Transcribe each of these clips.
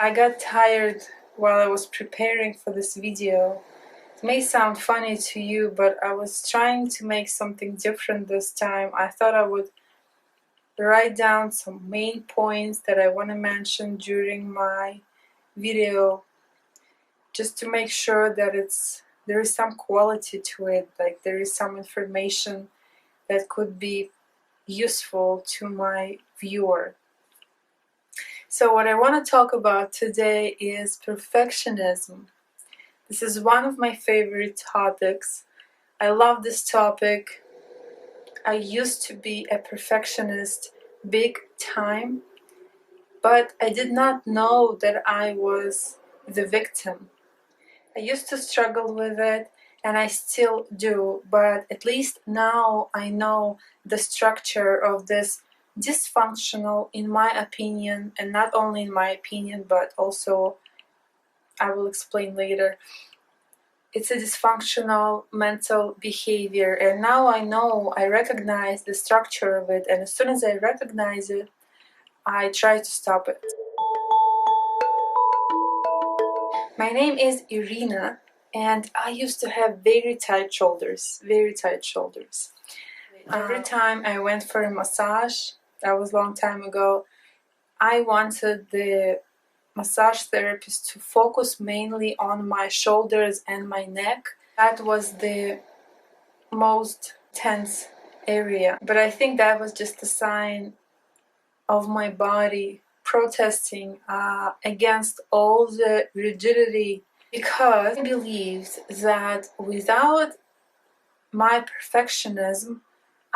I got tired while I was preparing for this video. It may sound funny to you, but I was trying to make something different this time. I thought I would write down some main points that I want to mention during my video, just to make sure that there is some quality to it, like there is some information that could be useful to my viewer. So what I want to talk about today is perfectionism. This is one of my favorite topics. I love this topic. I used to be a perfectionist big time, but I did not know that I was the victim. I used to struggle with it, and I still do, but at least now I know the structure of this dysfunctional, in my opinion, and not only in my opinion, but also I will explain later. It's a dysfunctional mental behavior, and now I recognize the structure of it, and as soon as I recognize it, I try to stop it. My name is Irina, and I used to have very tight shoulders. Every time I went for a massage, that was a long time ago, I wanted the massage therapist to focus mainly on my shoulders and my neck. That was the most tense area. But I think that was just a sign of my body protesting against all the rigidity, because I believed that without my perfectionism,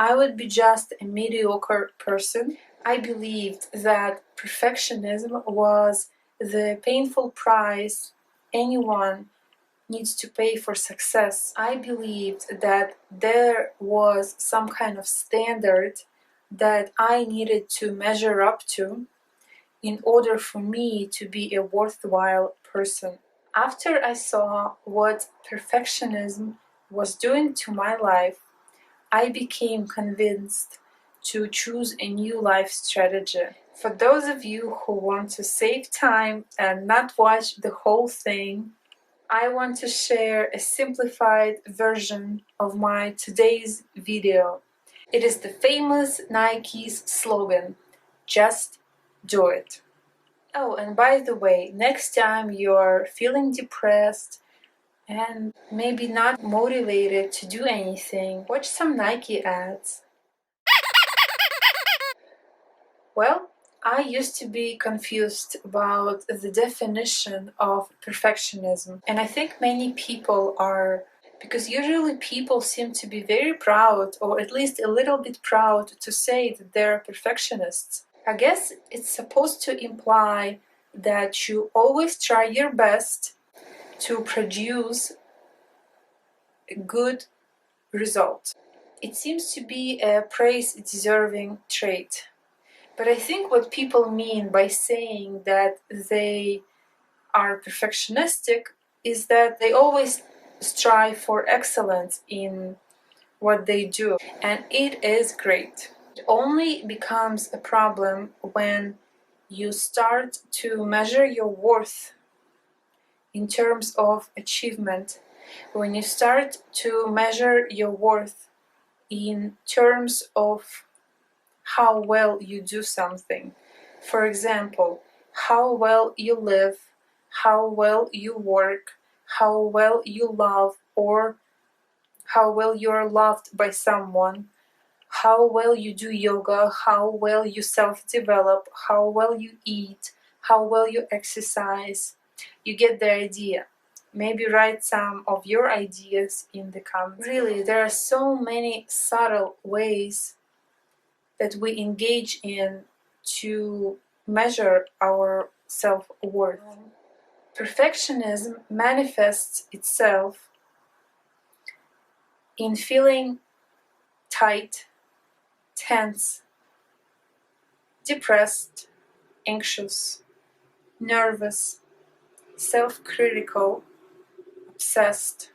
I would be just a mediocre person. I believed that perfectionism was the painful price anyone needs to pay for success. I believed that there was some kind of standard that I needed to measure up to in order for me to be a worthwhile person. After I saw what perfectionism was doing to my life, I became convinced to choose a new life strategy. For those of you who want to save time and not watch the whole thing, I want to share a simplified version of my today's video. It is the famous Nike's slogan, "Just do it." Oh, and by the way, next time you're feeling depressed and maybe not motivated to do anything, watch some Nike ads. Well, I used to be confused about the definition of perfectionism, and I think many people are, because usually people seem to be very proud, or at least a little bit proud, to say that they're perfectionists. I guess it's supposed to imply that you always try your best to produce a good result. It seems to be a praise-deserving trait. But I think what people mean by saying that they are perfectionistic is that they always strive for excellence in what they do. And it is great. It only becomes a problem when you start to measure your worth in terms of achievement, when you start to measure your worth in terms of how well you do something. For example, how well you live, how well you work, how well you love, or how well you are loved by someone, how well you do yoga, how well you self-develop, how well you eat, how well you exercise. You get the idea. Maybe write some of your ideas in the comments. Really, there are so many subtle ways that we engage in to measure our self-worth. Perfectionism manifests itself in feeling tight, tense, depressed, anxious, nervous, self-critical, obsessed,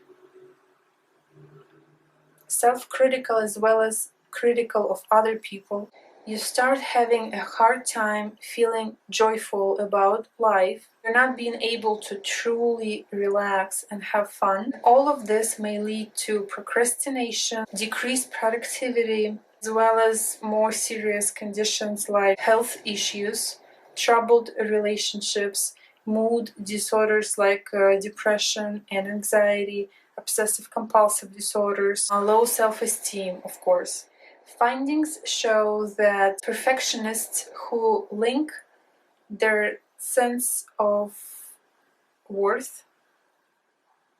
self-critical as well as critical of other people. you start having a hard time feeling joyful about life. You're not being able to truly relax and have fun. All of this may lead to procrastination, decreased productivity, as well as more serious conditions like health issues, troubled relationships, mood disorders like depression and anxiety, obsessive compulsive disorders, low self-esteem, of course. Findings show that perfectionists who link their sense of worth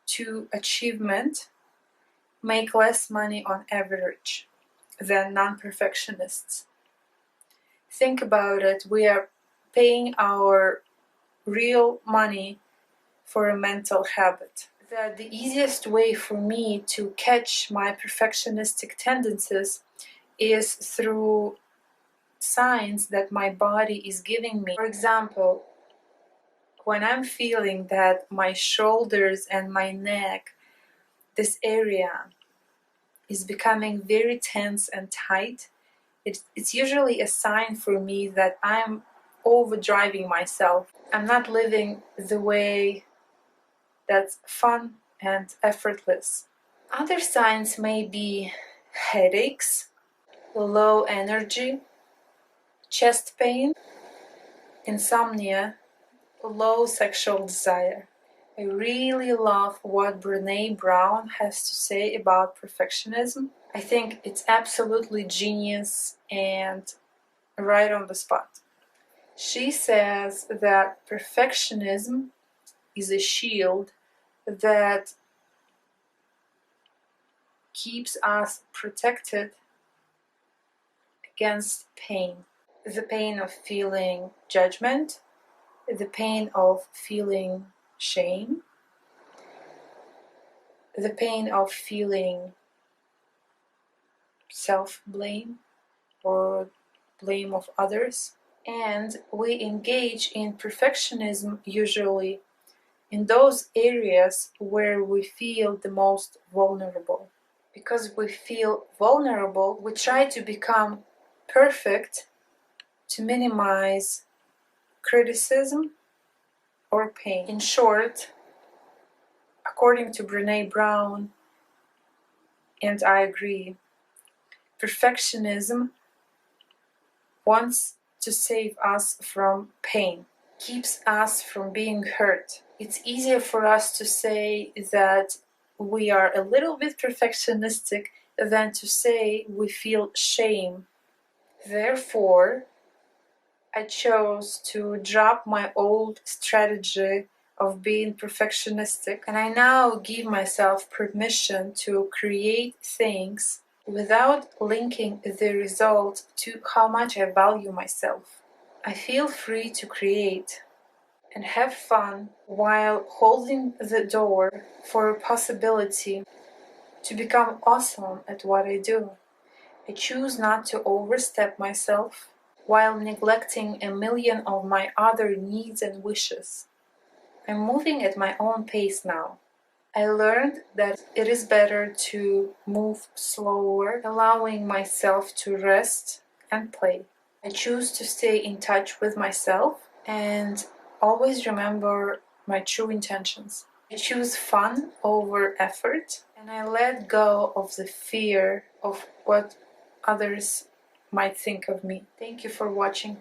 to achievement make less money on average than non-perfectionists. Think about it, we are paying our real money for a mental habit. That the easiest way for me to catch my perfectionistic tendencies is through signs that my body is giving me. For example, when I'm feeling that my shoulders and my neck, this area, is becoming very tense and tight, it's usually a sign for me that I'm overdriving myself. I'm not living the way that's fun and effortless. Other signs may be headaches, low energy, chest pain, insomnia, low sexual desire. I really love what Brené Brown has to say about perfectionism. I think it's absolutely genius and right on the spot. She says that perfectionism is a shield that keeps us protected against pain. The pain of feeling judgment, the pain of feeling shame, the pain of feeling self-blame or blame of others. And we engage in perfectionism usually in those areas where we feel the most vulnerable. Because we feel vulnerable, we try to become perfect to minimize criticism or pain. In short, according to Brené Brown, and I agree, perfectionism wants to save us from pain, keeps us from being hurt. It's easier for us to say that we are a little bit perfectionistic than to say we feel shame. Therefore, I chose to drop my old strategy of being perfectionistic, and I now give myself permission to create things without linking the result to how much I value myself. I feel free to create and have fun while holding the door for a possibility to become awesome at what I do. I choose not to overstep myself while neglecting a million of my other needs and wishes. I'm moving at my own pace now. I learned that it is better to move slower, allowing myself to rest and play. I choose to stay in touch with myself and always remember my true intentions. I choose fun over effort, and I let go of the fear of what others might think of me. Thank you for watching.